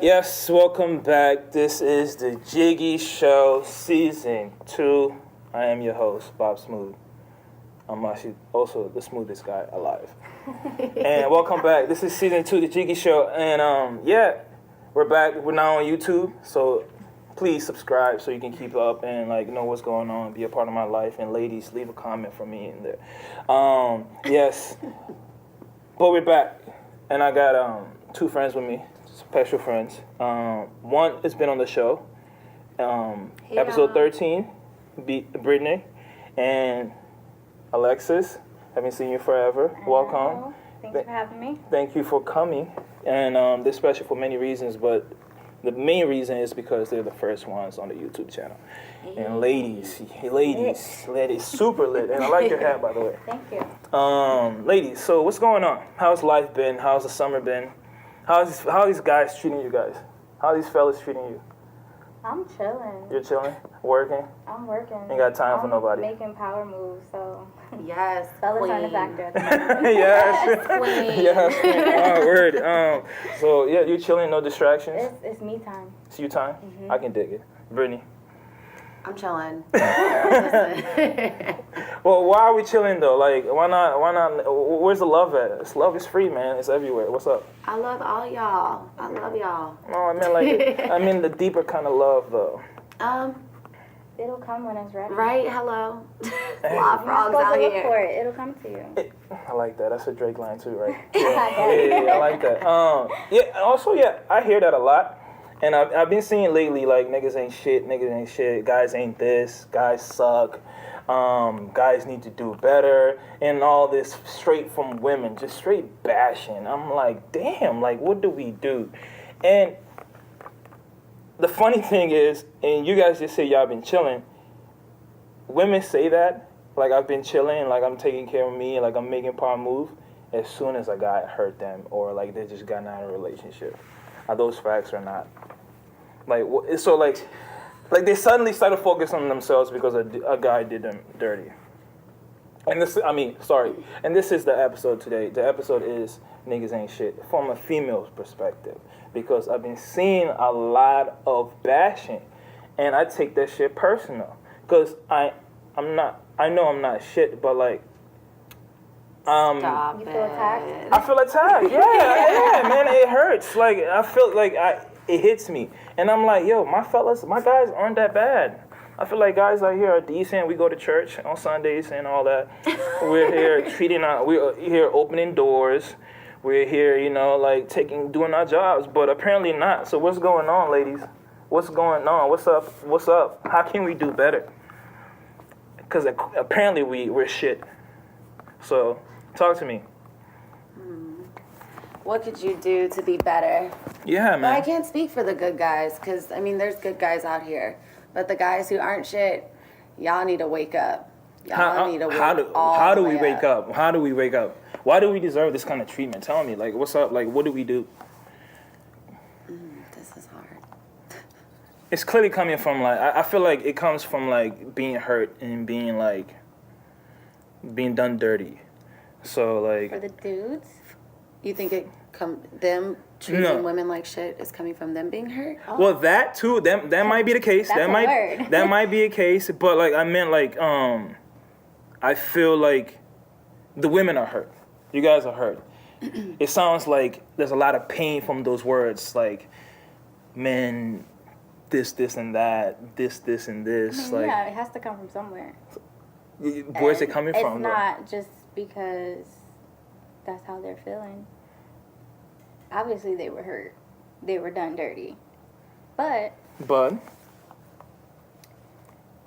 Yes, welcome back. This is the Jiggy Show, Season 2. I am your host, Bob Smooth. I'm actually also the smoothest guy alive. And welcome back. This is Season 2, the Jiggy Show. And we're back. We're now on YouTube. So please subscribe so you can keep up and know what's going on, be a part of my life. And ladies, leave a comment for me in there. Yes. But we're back. And I got two friends with me. Special friends. One has been on the show, episode 13, Brittany, and Alexis. Haven't seen you forever. Welcome. Thanks for having me. Thank you for coming. And they're special for many reasons, but the main reason is because they're the first ones on the YouTube channel. And ladies, super lit. And I like your hat, by the way. Thank you. Ladies, so what's going on? How's life been? How's the summer been? How are these guys treating you guys? How are these fellas treating you? I'm chilling. You're chilling? Working? I'm working. Ain't got time for nobody. Making power moves, so. Yes, fellas aren't a factor at the moment. Yes. Queen. Yes, queen. Oh, word. So, yeah, you're chilling, no distractions? It's me time. It's you time? Mm-hmm. I can dig it. Brittany? I'm chilling. Well, why are we chilling, though? Why not? Where's the love at? Love is free, man. It's everywhere. What's up? I love all y'all. I love y'all. No, I mean the deeper kind of love, though. It'll come when it's ready. Right? Hello. Hey. Law frogs out Look for here. it. It'll come to you. I like that. That's a Drake line, too, right? Yeah. I like that. I hear that a lot. And I've been seeing lately, niggas ain't shit, guys ain't this, guys suck, guys need to do better, and all this straight from women, just straight bashing. I'm like, damn, what do we do? And the funny thing is, and you guys just say y'all been chilling, women say that, I've been chilling, I'm taking care of me, I'm making power move, as soon as a guy hurt them, or they just gotten out of a relationship. Are those facts or not? They suddenly started focusing on themselves because a guy did them dirty. And this is the episode today. The episode is Niggas Ain't Shit from a female's perspective, because I've been seeing a lot of bashing, and I take that shit personal, because I know I'm not shit, but Stop You feel attacked? I feel attacked. Yeah, man, it hurts. I feel it hits me, and I'm like, yo, my guys aren't that bad. I feel like guys out here are decent. We go to church on Sundays and all that. We're here we're here opening doors. We're here, doing our jobs, but apparently not. So what's going on, ladies? What's going on? What's up? What's up? How can we do better? Because apparently we're shit. So talk to me. What could you do to be better? Yeah, man. But I can't speak for the good guys, because, there's good guys out here. But the guys who aren't shit, y'all need to wake up. Y'all need to wake up. How do we wake up? How do we wake up? Why do we deserve this kind of treatment? Tell me, what's up? What do we do? This is hard. It's clearly coming from, I feel like it comes from, being hurt and being, being done dirty. So, For the dudes? You think them treating women like shit is coming from them being hurt? Oh. Well, that too. That might be the case. That's that might be a case. But I meant I feel like the women are hurt. You guys are hurt. It sounds like there's a lot of pain from those words, men, this, and that, this, and this. Yeah, it has to come from somewhere. Where's it coming from? It's not just because that's how they're feeling. Obviously, they were hurt. They were done dirty. But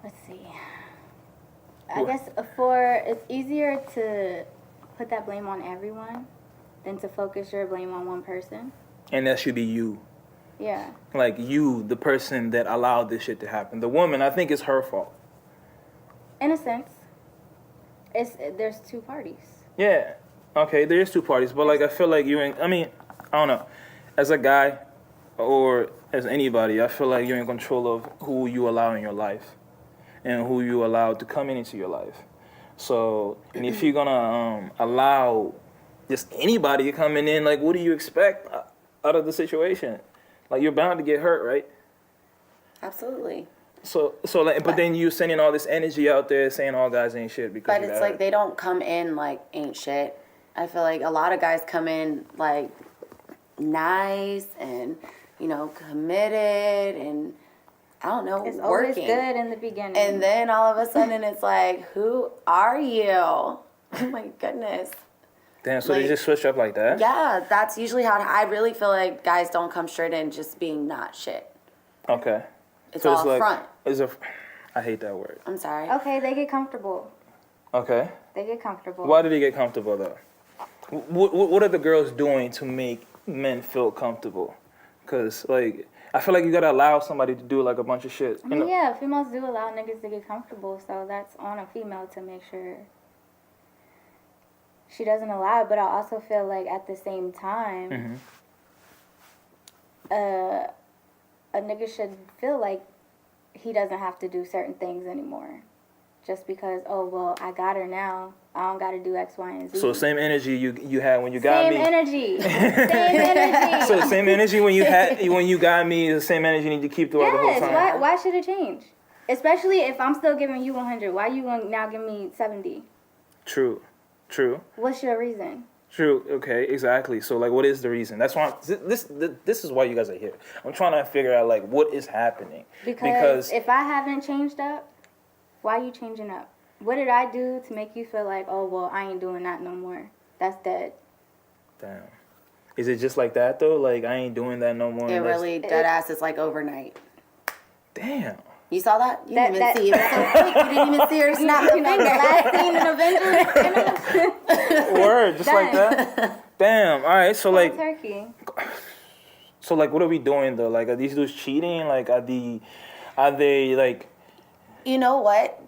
let's see. I guess it's easier to put that blame on everyone than to focus your blame on one person. And that should be you. Yeah. You, the person that allowed this shit to happen. The woman, I think it's her fault. In a sense. There's two parties. Yeah. Okay, there's two parties, but I feel like I don't know. As a guy or as anybody, I feel like you're in control of who you allow in your life and who you allow to come into your life. So, and if you're gonna allow just anybody coming in, what do you expect out of the situation? Like, you're bound to get hurt, right? Absolutely. So like, but then you sending all this energy out there saying all guys ain't shit because. But it's like they don't come in like ain't shit. I feel like a lot of guys come in like nice and committed and I don't know, it's working. Always good in the beginning. And then all of a sudden it's like, who are you? Oh my goodness. Damn, so they just switch up like that? Yeah, that's usually how I really feel like guys don't come straight in just being not shit. Okay. It's so all like, front. I hate that word. I'm sorry. Okay, they get comfortable. Okay. They get comfortable. Why do they get comfortable though? What are the girls doing to make men feel comfortable? Because like, I feel like you gotta allow somebody to do like a bunch of shit. Yeah, females do allow niggas to get comfortable, so that's on a female to make sure she doesn't allow it. But I also feel like at the same time, a nigga should feel like he doesn't have to do certain things anymore. Just because, oh, well, I got her now. I don't got to do X, Y, and Z. So same energy you had when you got me. Same energy. Same energy. So the same energy when you got me is the same energy you need to keep throughout the whole time. Yes, why should it change? Especially if I'm still giving you 100. Why you going to now give me 70? True. What's your reason? True. Okay. Exactly. So like, what is the reason? That's why this is why you guys are here. I'm trying to figure out like what is happening. Because if I haven't changed up, why are you changing up? What did I do to make you feel like, oh well, I ain't doing that no more? That's dead. Damn. Is it just like that though? Like I ain't doing that no more. It really dead ass is like overnight. Damn. You saw that? You didn't even see it. It was so quick. You didn't even see her snap the finger. The last scene in Avengers. Word, just like that. Damn. All right. So like. Turkey. So like, what are we doing though? Like, are these dudes cheating? Like, are they like? You know what?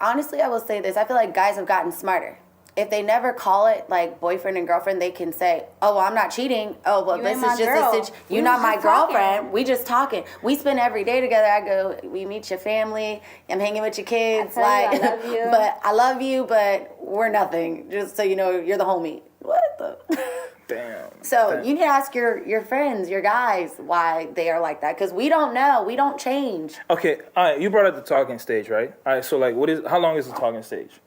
Honestly, I will say this. I feel like guys have gotten smarter. If they never call it like boyfriend and girlfriend, they can say, "Oh, well, I'm not cheating. Oh, well, this is just a situation. You're not my girlfriend. We just talking. We spend every day together. I go, we meet your family. I'm hanging with your kids. I love you. But I love you, but we're nothing. Just so you know, you're the homie. What the? Damn. So you need to ask your friends, your guys, why they are like that. Because we don't know. We don't change. Okay. All right. You brought up the talking stage, right? All right. So like, how long is the talking stage?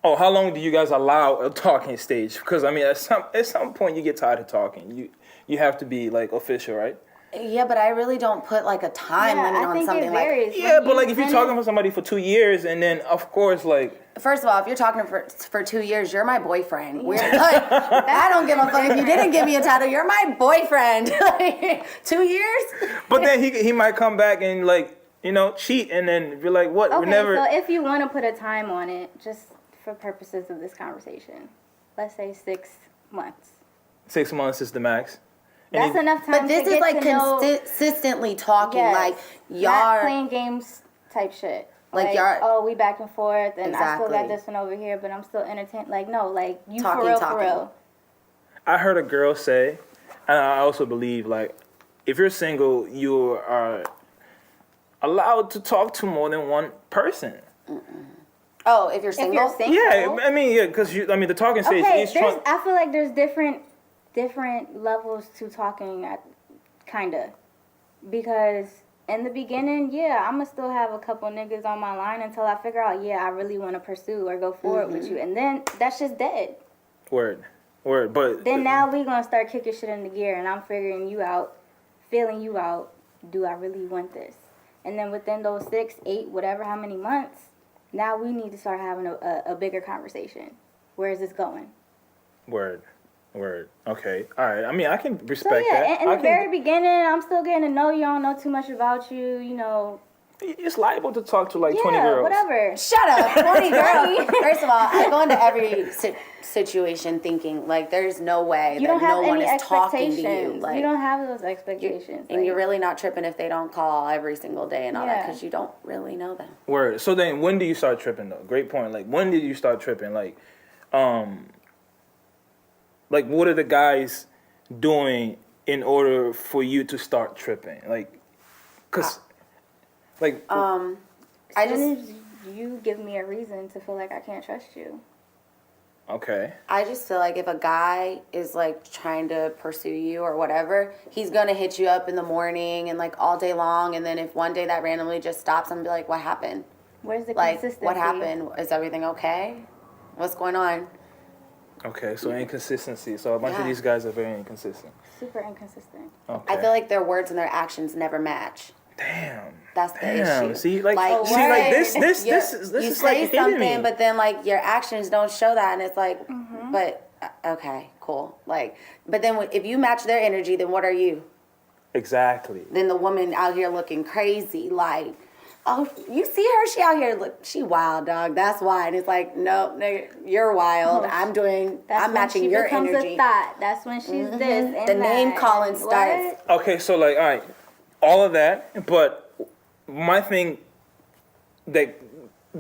Oh, how long do you guys allow a talking stage? Because I mean, at some point you get tired of talking. You have to be like official, right? Yeah, but I really don't put like a time limit on something it varies. like. Yeah, but like if you're talking for somebody for 2 years, and then of course like. First of all, if you're talking for 2 years, you're my boyfriend. I don't give a fuck if you didn't give me a title. You're my boyfriend. 2 years. But then he might come back and like cheat, and then be like, what? Okay, We're never. So if you want to put a time on it, just for purposes of this conversation, let's say 6 months. 6 months is the max. That's enough time. But this to is get like to consistently talking, yes, like y'all not playing games type shit. Like y'all. Oh, we back and forth, and I still got Exactly. this one over here, but I'm still entertained. Like no, like you Talking. for real. I heard a girl say, and I also believe like, if you're single, you are allowed to talk to more than one person. Oh, if you're single. Yeah, I mean, because the talking stage. Okay, I feel like there's different levels to talking, kinda, because in the beginning, I'm gonna still have a couple niggas on my line until I figure out, I really want to pursue or go forward with you, and then that's just dead. Word, but then now we gonna start kicking shit into gear, and I'm figuring you out, feeling you out. Do I really want this? And then within those 6, 8, whatever, how many months, now we need to start having a bigger conversation. Where is this going? Word. Okay. All right. I mean, I can respect so, that. In the very beginning, I'm still getting to know you. I don't know too much about you, It's liable to talk to like 20 girls. Whatever. Shut up, 20 girls. First of all, I go into every situation thinking like there's no way that no one is talking to you. Like, you don't have those expectations. And you're really not tripping if they don't call every single day and all that because you don't really know them. Word. So then when do you start tripping though? Great point. Like when did you start tripping? Like what are the guys doing in order for you to start tripping? Like, cause, like, as soon as you give me a reason to feel like I can't trust you. Okay. I just feel like if a guy is like trying to pursue you or whatever, he's gonna hit you up in the morning and like all day long. And then if one day that randomly just stops, I'm gonna be like, what happened? Where's the Like, consistency? what happened? Is everything okay? What's going on? Okay, so inconsistency. So a bunch of these guys are very inconsistent. Super inconsistent. Okay. I feel like their words and their actions never match. Damn. That's the issue. See, like this you is say like something, hitting me. but then like your actions don't show that, and it's like, but okay, cool. Like, but then if you match their energy, then what are you? Exactly. Then the woman out here looking crazy, like, oh, you see her? She out here she wild, dog. That's why. And it's like, no, nigga, you're wild. I'm matching your energy. That's when she becomes a thought. That's when she's this and The that. name calling starts. Okay, so like, all right, all of that, but my thing that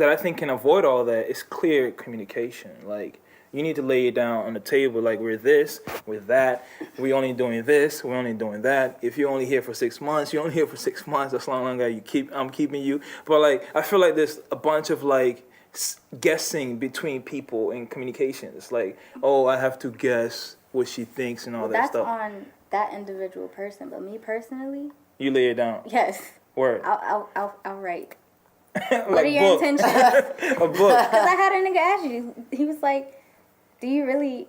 I think can avoid all that is clear communication. Like, you need to lay it down on the table. Like, we're this, we're that. We only doing this. We're only doing that. If you're only here for 6 months, you're only here for 6 months. That's long as I'm keeping you. But like, I feel like there's a bunch of like guessing between people in communications. Like, oh, I have to guess what she thinks and all that stuff. That's on that individual person. But me personally, You lay it down. yes. Word. I'll write. Like What are your intentions? a book. Because I had a nigga ask you. He was like, do you really,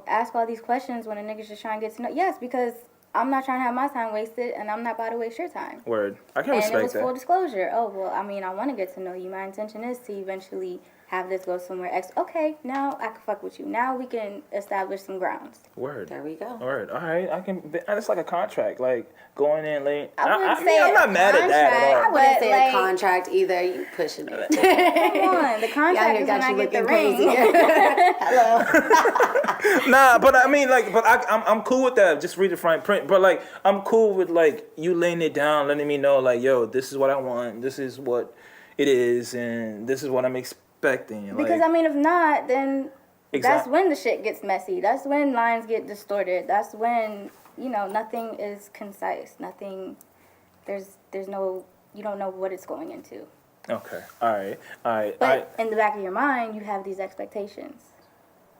ask all these questions when a nigga's just trying to get to know? Yes, because I'm not trying to have my time wasted, and I'm not about to waste your time. Word. I can And respect it was that. full disclosure. Oh, well, I mean, I want to get to know you. My intention is to eventually have this go somewhere else. Okay, now I can fuck with you. Now we can establish some grounds. Word. There we go. Word. All right. It's like a contract. Like, going in late. I wouldn't I say mean, I'm a not mad at that at contract. all. I wouldn't But, say like, a contract either. You pushing it. Come on, the contract is when I get the ring. Hello. Nah, but I mean, like, I'm cool with that. Just read the fine print. But like, I'm cool with like you laying it down, letting me know, like, yo, this is what I want. This is what it is, and this is what I'm expecting. Because, like, I mean, if not, then that's Exactly. when the shit gets messy. That's when lines get distorted. That's when, nothing is concise. Nothing, there's no, you don't know what it's going into. Okay. All right. But in the back of your mind, you have these expectations.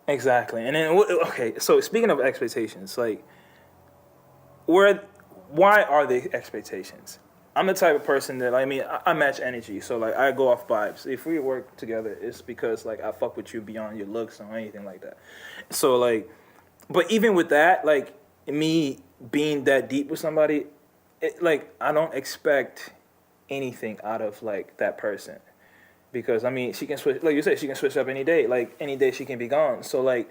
Exactly. And then, okay, so speaking of expectations, like, why are they expectations? I'm the type of person that, I match energy. So, like, I go off vibes. If we work together, it's because, like, I fuck with you beyond your looks or anything like that. So, like, but even with that, like, me being that deep with somebody, I don't expect anything out of, like, that person. Because, she can switch, like you said, she can switch up any day. Like, any day she can be gone. So, like,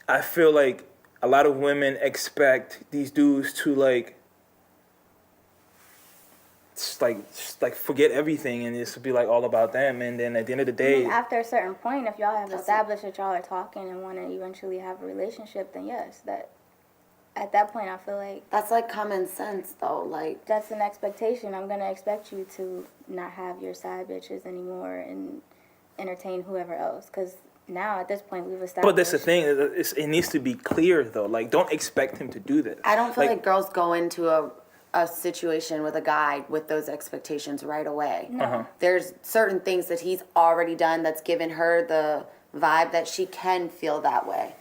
I feel like a lot of women expect these dudes to, like forget everything and it's be, like, all about them. And then at the end of the day... After a certain point, if y'all have established that y'all are talking and want to eventually have a relationship, then yes, at that point, I feel like... That's like common sense, though. Like, that's an expectation. I'm going to expect you to not have your side bitches anymore and entertain whoever else. Because now, at this point, we've established... But that's the thing. It needs to be clear, though. Like, don't expect him to do this. I don't feel like girls go into a situation with a guy with those expectations right away. No. Uh-huh. There's certain things that he's already done that's given her the vibe that she can feel that way.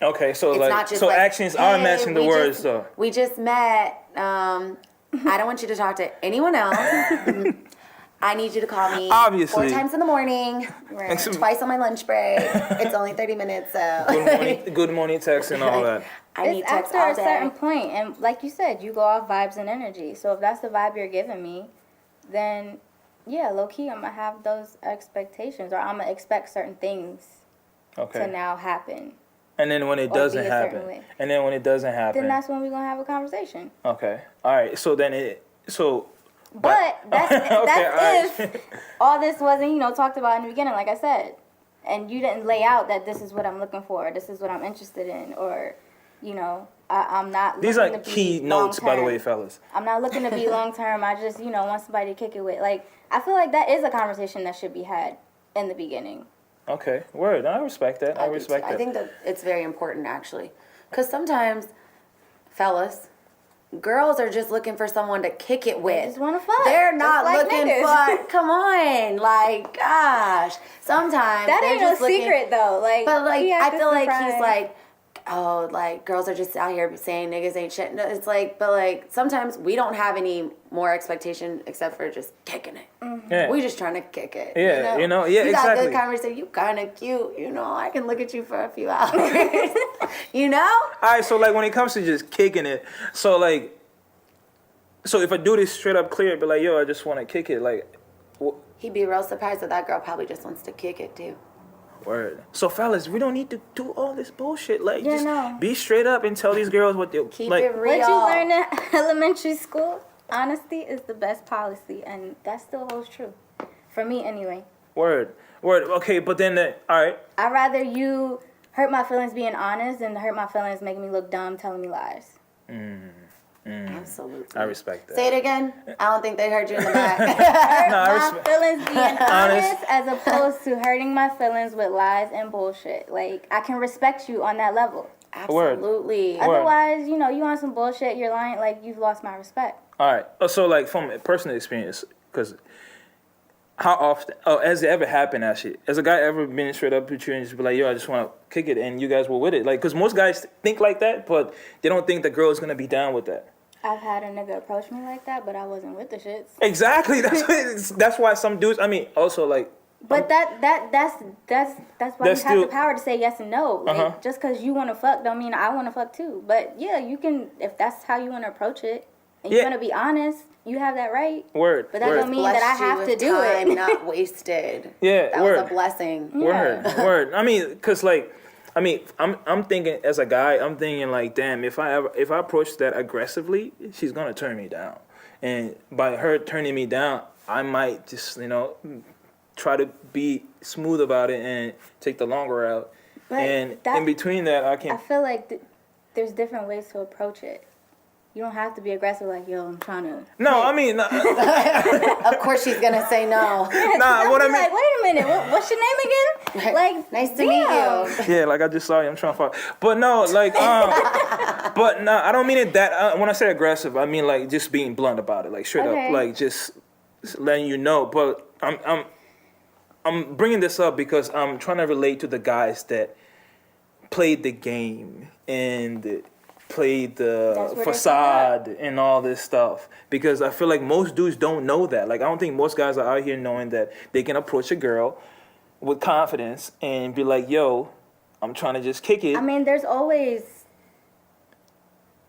Okay, so It's like, not just so like, actions are hey, matching the we words, just- though. We just met. I don't want you to talk to anyone else. I need you to call me Obviously. 4 times in the morning, Right. twice on my lunch break. It's only 30 minutes, so. Good morning text and all that. I need It's text after all a certain day. point, and like you said, you go off vibes and energy. So if that's the vibe you're giving me, then yeah, low key, I'm gonna have those expectations, or I'm gonna expect certain things to Okay. now happen. And then when it Or doesn't be a certain happen, way. and then when it doesn't happen, Then that's when we're gonna have a conversation. okay. All right. So then But that's Okay, if all this wasn't, talked about in the beginning, like I said, and you didn't lay out that this is what I'm looking for, or this is what I'm interested in, or, I'm not. These looking are to be key notes, by the long-term. way, fellas. I'm not looking to be long term. I just, want somebody to kick it with. Like, I feel like that is a conversation that should be had in the beginning. Okay. Word. I respect that. I respect that. I think that it's very important, actually. Because sometimes, fellas, girls are just looking for someone to kick it with. They just want to fuck. They're not like looking niggas. for. Come on, like, gosh. Sometimes that they're ain't no just looking, secret though. Like, but like, I feel like surprise. he's like, oh, like girls are just out here saying niggas ain't shit. No, it's like, but like sometimes we don't have any more expectation except for just kicking it. Mm-hmm. Yeah. We just trying to kick it. Yeah, you got exactly. good conversation. You kind of cute. I can look at you for a few hours. You know. All right, so like when it comes to just kicking it, so like, so if I do this straight up clear, be like, yo, I just want to kick it, like, He'd be real surprised that girl probably just wants to kick it too. word. So fellas, we don't need to do all this bullshit. Like, Yeah, just no. be straight up and tell these girls what they Keep like. it real. What you learn in elementary school, honesty is the best policy, and that still holds true. For me, anyway. Word. Okay, but then, all right. I'd rather you hurt my feelings being honest than hurt my feelings making me look dumb, telling me lies. Absolutely. I respect that. Say it again. I don't think they heard you in the back. No, I My respect. feelings being honest as opposed to hurting my feelings with lies and bullshit. Like, I can respect you on that level. Absolutely. Word. Otherwise, you on some bullshit, you're lying, like, you've lost my respect. All right. So like from personal experience, because how often? Oh, has it ever happened actually? Has a guy ever been straight up with you and just be like, yo, I just want to kick it, and you guys were with it? Like, because most guys think like that, but they don't think the girl is gonna be down with that. I've had a nigga approach me like that, but I wasn't with the shits. Exactly. That's why some dudes. I mean, also like. But that's why That's you have still- the power to say yes and no. Like, Uh-huh. just because you want to fuck don't mean I want to fuck too. But yeah, you can, if that's how you want to approach it, and you Yeah. want to be honest, you have that right. Word. But that word. don't mean that I Blessed you have with to do time it. not wasted. Yeah. That word. was a blessing. Word, word. I mean, cause like, I'm thinking as a guy, I'm thinking like, damn, if I approach that aggressively, she's gonna turn me down, and by her turning me down, I might just try to be smooth about it and take the longer route. But And that- in between that, I I can. feel like there's different ways to approach it. You don't have to be aggressive like, yo, I'm trying to. No, I mean, Of course she's gonna say no. what I mean. Like, wait a minute, what's your name again? Like, Nice to meet you. Yeah, like I just saw you. I'm trying to fuck. But no, like, but no, I don't mean it that. When I say aggressive, I mean like just being blunt about it, like straight Okay. up, like just letting you know. But I'm bringing this up because I'm trying to relate to the guys that played the game and played That's the where they facade and all this stuff, because I feel like most dudes don't know that. Like I don't think most guys are out here knowing that they can approach a girl with confidence and be like, yo, I'm trying to just kick it. I mean, there's always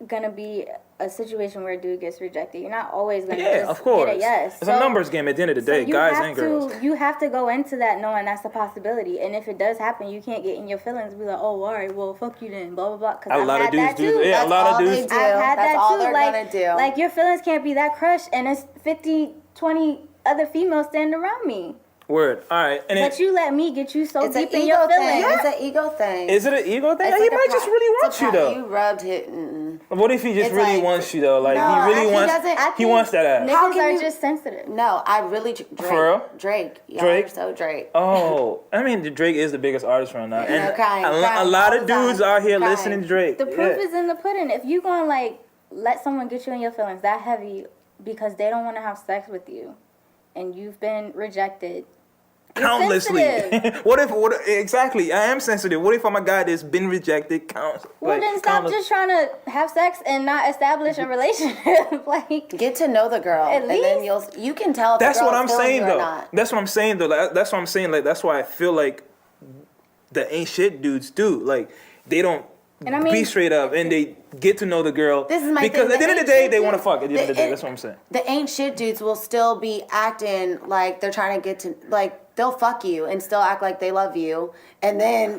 gonna be a situation where a dude gets rejected. You're not always gonna Yeah, just of course. get a yes. It's a numbers game at the end of the day, you guys have and girls. You have to go into that knowing that's a possibility. And if it does happen, you can't get in your feelings and be like, oh, all right, well, fuck you then, blah, blah, blah. Because I've lot of had dudes that do too. that. Yeah, That's a lot all of they dudes. do. I've had That's that all too. they're Like, gonna do. like, your feelings can't be that crushed, and it's 50, 20 other females standing around me. Word. All right. And But you let me get you so It's an deep in your ego thing. feelings. It's an ego thing. is it an ego thing? It's He like a might just pro- really it's want a you pro- though. You rubbed it. What if he just It's really like- wants you though? Like No, he really he wants. doesn't- I He think wants that ass. How Niggas can are you- just sensitive. No, I really Drake. For real? Drake. Y'all Drake? are so Drake. Oh, I mean, Drake is the biggest artist right now, and crying, a crying lot all of the time. dudes out here Crying. listening to Drake. The proof Yeah. is in the pudding. If you gonna like let someone get you in your feelings that heavy because they don't want to have sex with you, and you've been rejected, you're Countlessly. sensitive. What if exactly? I am sensitive. What if I'm a guy that's been rejected? Well, then stop just trying to have sex and not establish a relationship. Like, Get to know the girl, At and then least- you can tell if That's the what girl's I'm feeling saying you or though. not. That's what I'm saying though. Like, that's what I'm saying. Like that's why I feel like the ain't shit dudes do. Like they don't And I mean- be straight up and they get to know the girl. This is my because thing, at the end of the day they want to dudes- fuck. At the end of the day, it- that's what I'm saying. The ain't shit dudes will still be acting like they're trying to get to, like, they'll fuck you and still act like they love you and then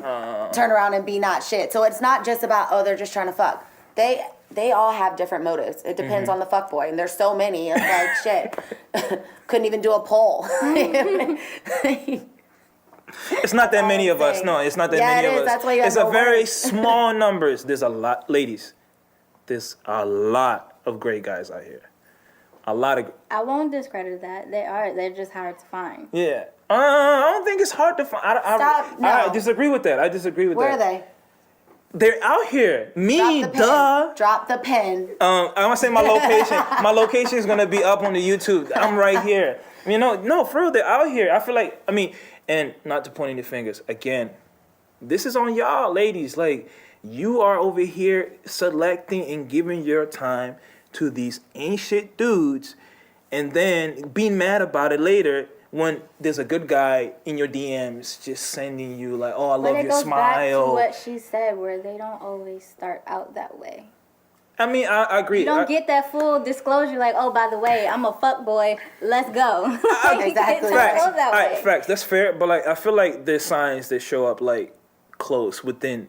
turn around and be not shit. So it's not just about, oh, they're just trying to fuck. They all have different motives. It depends on the fuck boy. And there's so many. It's like, shit. Couldn't even do a poll. It's not that many of us. thing. No, it's not that Yeah, many it of is. us. That's why you have it's a no very words. small numbers. There's a lot, ladies. There's a lot of great guys out here. A lot of. I won't discredit that. They're just hard to find. Yeah. I don't think it's hard to find. Stop, I no. disagree with that. I disagree with Where that. are they? They're out here. Me, duh. Drop the pen. I want to say my location. My location is gonna be up on the YouTube. I'm right here. You know, no, for real, they're out here. I feel like, and not to point any fingers. Again, this is on y'all, ladies. Like, you are over here selecting and giving your time to these ain't shit dudes, and then being mad about it later when there's a good guy in your DMs just sending you like, oh, I love your smile. But it goes back to what she said, where they don't always start out that way. I mean, I agree. You don't get that full disclosure like, oh, by the way, I'm a fuck boy. Let's go. Exactly. Facts. Facts. That's fair. But like, I feel like there's signs that show up like close within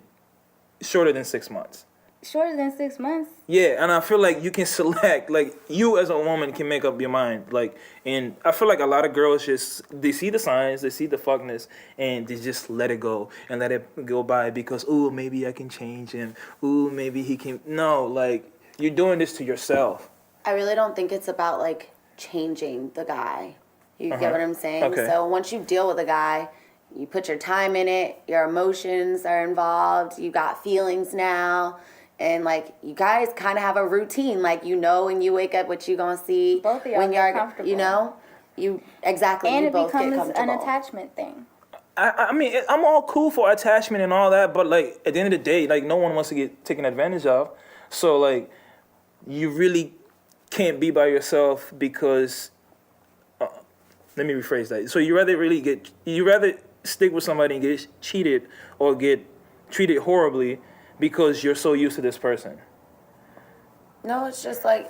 shorter than 6 months. Shorter than 6 months? Yeah, and I feel like you can select, like, you as a woman can make up your mind. Like, and I feel like a lot of girls they see the signs, they see the fuckness, and they just let it go and let it go by because, ooh, maybe I can change him. Ooh, maybe he can. No, like, you're doing this to yourself. I really don't think it's about, like, changing the guy. You get what I'm saying? Okay. So once you deal with a guy, you put your time in it, your emotions are involved, you got feelings now. And, like, you guys kind of have a routine. Like, you know when you wake up what you going to see. Both of y'all when get comfortable. You know? Exactly. And you it both get becomes comfortable. an attachment thing. I mean, I'm all cool for attachment and all that, but, like, at the end of the day, like, no one wants to get taken advantage of. So, like, you really can't be by yourself because... let me rephrase that. So you rather stick with somebody and get cheated or get treated horribly because you're so used to this person? No, it's just like,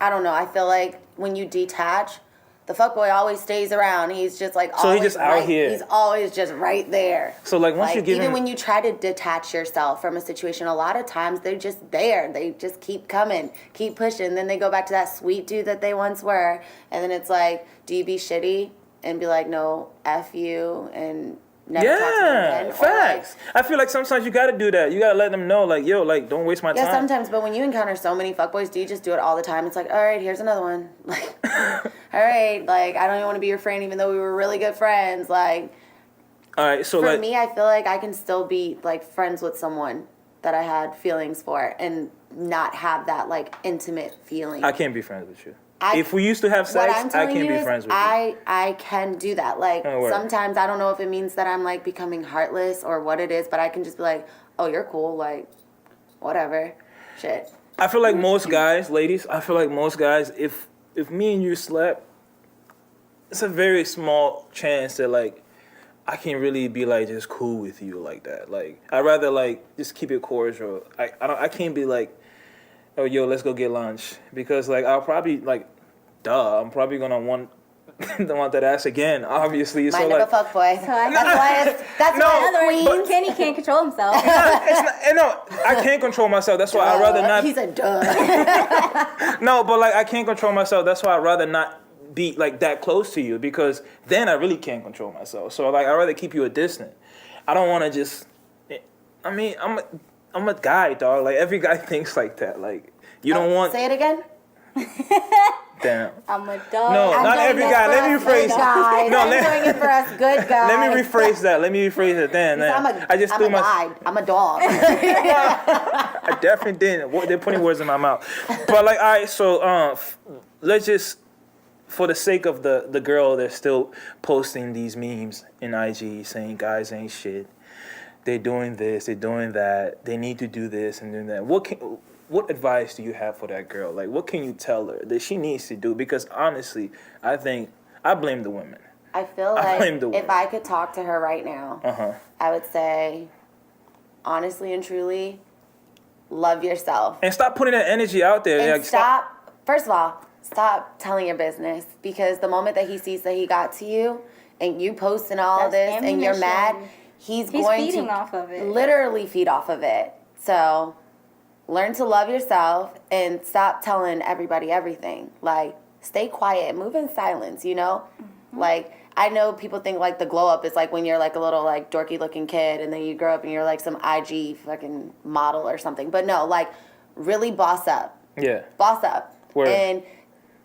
I don't know. I feel like when you detach, the fuckboy always stays around. He's just like, so he's just out here. He's always just right there. So like once you give even when you try to detach yourself from a situation, a lot of times they're just there. They just keep coming, keep pushing. Then they go back to that sweet dude that they once were. And then it's like, do you be shitty and be like, no, F you and... Never talk to them again, facts. I feel like sometimes you gotta do that. You gotta let them know, like, yo, like, don't waste my time. Yeah, sometimes, but when you encounter so many fuckboys, do you just do it all the time? It's like, all right, here's another one. Like, all right, like, I don't even want to be your friend, even though we were really good friends. Like, all right, so for me, I feel like I can still be like friends with someone that I had feelings for, and not have that like intimate feeling. I can't be friends with you. If we used to have sex, I can't be friends with you. I can do that. Like, sometimes I don't know if it means that I'm, like, becoming heartless or what it is, but I can just be like, oh, you're cool, like, whatever. Shit. I feel like most guys, ladies, if me and you slept, it's a very small chance that, like, I can really be, like, just cool with you like that. Like, I'd rather, like, just keep it cordial. I can't be, like, oh, yo, let's go get lunch. Because, like, I'll probably, like, I'm probably going to want that ass again, obviously. Mind so, of like, a fuckboy. So that's why Queen. Kenny can't control himself. I can't control myself. That's why I'd rather not. He's a duh. No, but, like, I can't control myself. That's why I'd rather not be, like, that close to you. Because then I really can't control myself. So, like, I'd rather keep you a distant. I don't want to just... I mean, I'm a guy, dog. Like, every guy thinks like that. Like, you don't want... Say it again? Damn. I'm a dog. No, not every guy. Let me rephrase it. I'm doing it for us good guys. Let me rephrase that. Damn. I'm a dog. I definitely didn't. They're putting words in my mouth. But, like, all right, so let's just... For the sake of the girl that's still posting these memes in IG saying guys ain't shit. They're doing this, they're doing that, they need to do this and do that. What advice do you have for that girl? Like, what can you tell her that she needs to do? Because honestly, I think I blame the women. I feel like if I could talk to her right now, I would say, honestly and truly, love yourself. And stop putting that energy out there. And first of all, stop telling your business. Because the moment that he sees that he got to you, and you posting all of this, and you're mad... He's going feeding to off of it. Literally feed off of it. So learn to love yourself and stop telling everybody everything. Like, stay quiet, move in silence, you know? Mm-hmm. Like, I know people think, like, the glow up is, like, when you're, like, a little, like, dorky looking kid and then you grow up and you're, like, some IG fucking model or something. But no, like, really boss up. Yeah. Boss up. Word. And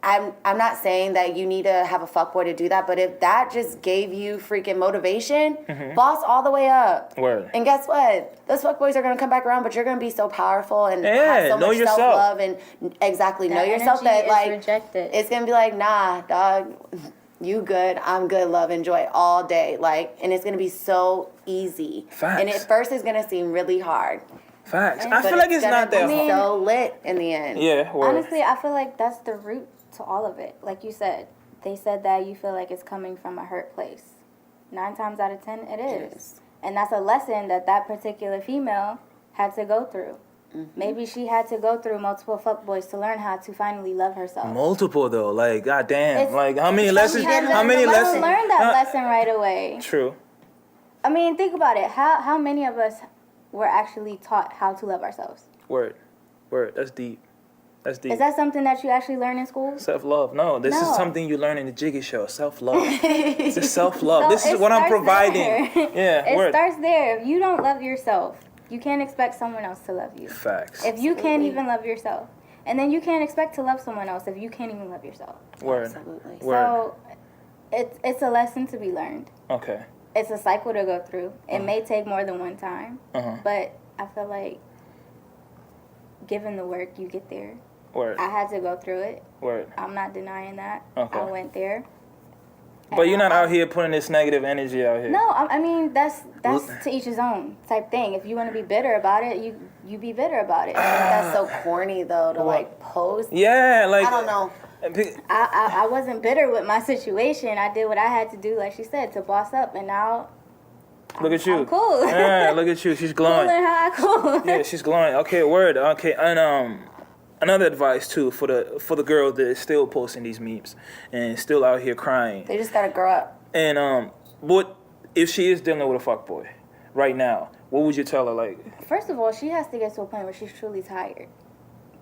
I'm not saying that you need to have a fuckboy to do that, but if that just gave you freaking motivation, boss all the way up. Word. And guess what? Those fuckboys are gonna come back around, but you're gonna be so powerful and Yeah, have so know much yourself. self-love and know yourself that energy is like rejected. it's gonna be like, nah, dog, you good, I'm good, love, enjoy all day. Like, and it's gonna be so easy. Facts. And at first it's gonna seem really hard. Facts. I But feel like it's not that gonna be hard. so lit in the end. Yeah, word. Honestly, I feel like that's the root to all of it. Like you said, they said that you feel like it's coming from a hurt place. 9 times out of 10, it is. And that's a lesson that particular female had to go through. Maybe she had to go through multiple fuckboys to learn how to finally love herself. Multiple though, like goddamn, It's- like how many lessons? Sometimes How many you don't lessons? learn that lesson right away. True. I mean, think about it. How many of us were actually taught how to love ourselves? Word. That's deep. That's deep. Is that something that you actually learn in school? Self-love. No, this is No. something you learn in the Jiggy Show. Self-love. It's a self-love. So This is it what I'm starts providing. there. Yeah, It word. starts there. If you don't love yourself, you can't expect someone else to love you. Facts. If you can't Absolutely. even love yourself, and then you can't expect to love someone else if you can't even love yourself. Word. Absolutely. Word. So it's a lesson to be learned. Okay. It's a cycle to go through. It may take more than one time, Uh-huh. but I feel like given the work, you get there. Word. I had to go through it. Word. I'm not denying that. Okay. I went there. But And you're not I- out here putting this negative energy out here. No, I mean that's to each his own type thing. If you want to be bitter about it, you be bitter about it. That's so corny though to like post. Yeah, like I don't know. I wasn't bitter with my situation. I did what I had to do, like she said, to boss up, and now Look at you. I'm cool. Yeah, look at you. She's glowing. Cool and high, cool. Yeah, she's glowing. Okay, word. Okay, and another advice too for the girl that is still posting these memes and still out here crying. They just gotta grow up. And what if she is dealing with a fuckboy right now? What would you tell her? Like, First of all, she has to get to a point where she's truly tired.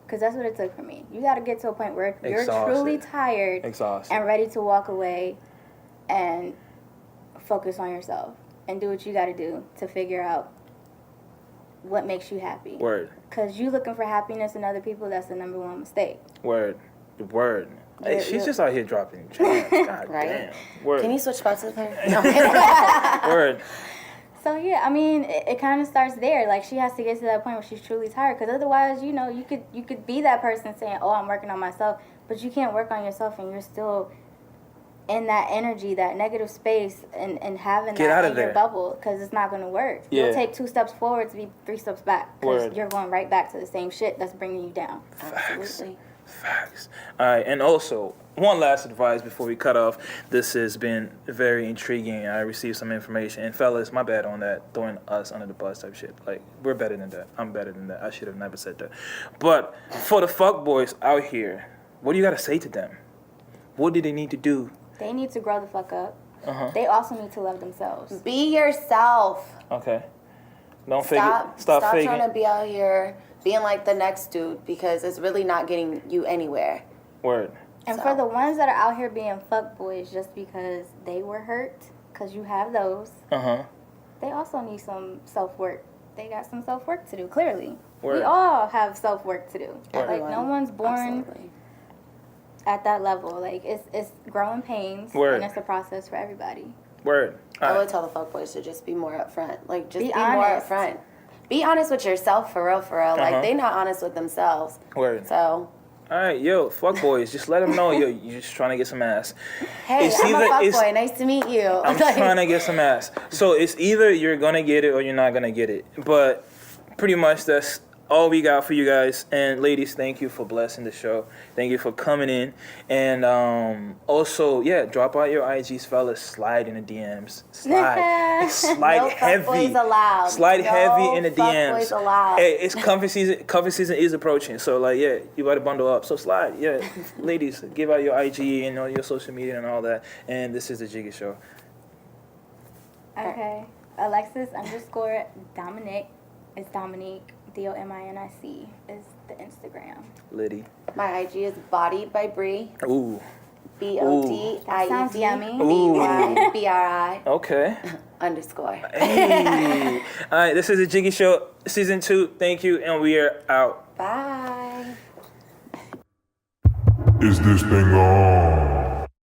Because that's what it took for me. You got to get to a point where you're Exhausted. truly tired exhausted. and ready to walk away and focus on yourself and do what you got to do to figure out what makes you happy. Word. Because you looking for happiness in other people, that's the number one mistake. Word. Word. Hey, Yeah, she's yeah. just out here dropping gems. God Right. damn. Word. Can you switch spots with her? No. Word. So yeah, I mean, it kind of starts there. Like she has to get to that point where she's truly tired. Because otherwise, you know, you could be that person saying, "Oh, I'm working on myself," but you can't work on yourself, and you're still in that energy, that negative space, and having Get out that of in your there. bubble, because it's not going to work. Yeah. You'll take 2 steps forward to be 3 steps back, because Word. you're going right back to the same shit that's bringing you down. Absolutely. Facts. All right, and also one last advice before we cut off. This has been very intriguing. I received some information, and fellas, my bad on that, throwing us under the bus type shit. Like, we're better than that. I'm better than that. I should have never said that. But for the fuck boys out here, what do you gotta say to them? What do they need to do? They need to grow the fuck up. Uh-huh. They also need to love themselves. Be yourself. Okay. Don't fake it. Stop faking. trying to be out here being like the next dude because it's really not getting you anywhere. Word. And So- for the ones that are out here being fuckboys just because they were hurt, because you have those, Uh-huh. they also need some self-work. They got some self-work to do, clearly. Word. We all have self-work to do. Word. Like, no one's born Absolutely. at that level. Like, it's growing pains, Word. and it's a process for everybody. Word. I All would right. tmore upfront. to just be more upfront. Like, just Be be more honest. upfront. Be honest with yourself, for real, for real. Uh-huh. Like, they not honest with themselves. Word. So, All right, yo, fuck boys, just let them know, yo, you're just trying to get some ass. hey, It's I'm either- a it's- fuckboy. Nice to meet you. I'm Like, trying to get some ass. So it's either you're gonna get it or you're not gonna get it. But pretty much that's all we got for you guys. And ladies, thank you for blessing the show. Thank you for coming in. And also, yeah, drop out your IGs, fellas. Slide in the DMs. Slide. Slide no heavy. fuckboys allowed. Slide no heavy in the fuckboys DMs. allowed. Hey, it's cuffing season. Cuffing season is approaching. So like, yeah, you better bundle up. So slide. Yeah, ladies, give out your IG and all your social media and all that. And this is the Jiggy Show. Okay. Alexis _ Dominic. It's Dominique. DOMINIC is the Instagram. Liddy. My IG is bodied by Bri. Ooh. BOTIED. That sounds yummy. BYBRI Okay. _ Hey. All right, this is the Jiggy Show, Season 2. Thank you, and we are out. Bye. Is this thing on?